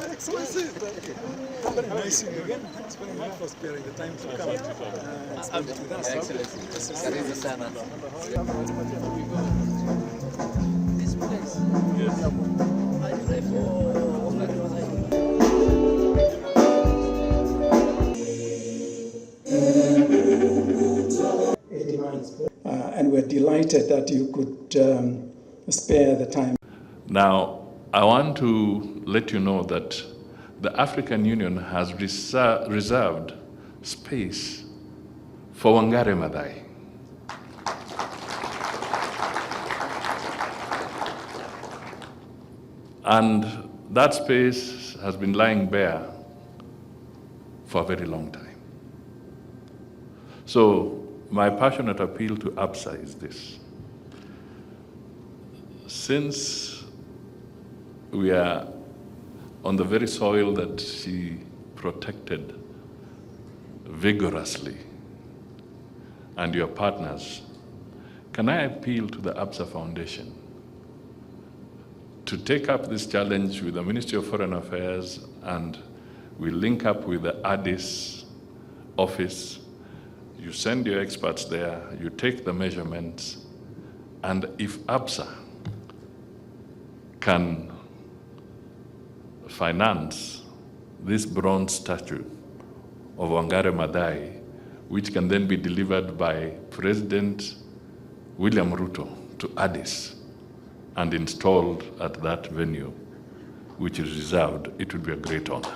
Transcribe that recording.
Excellency, thank you. Very nice seeing you again. Thanks very much for sparing the time to come. Excellency, karibu sana. This place. Yes. Are you ready for Wangari Mathai? And we're delighted that you could spare the time. Now, I want to let you know that the African Union has reserved space for Wangari Mathai. And that space has been lying bare for a very long time. So my passionate appeal to ABSA is this. Since we are on the very soil that she protected vigorously, and your partners, can I appeal to the ABSA Foundation to take up this challenge with the Ministry of Foreign Affairs, and we link up with the Addis office. You send your experts there, you take the measurements, and if ABSA can finance this bronze statue of Wangari Mathai, which can then be delivered by President William Ruto to Addis and installed at that venue, which is reserved, it would be a great honor.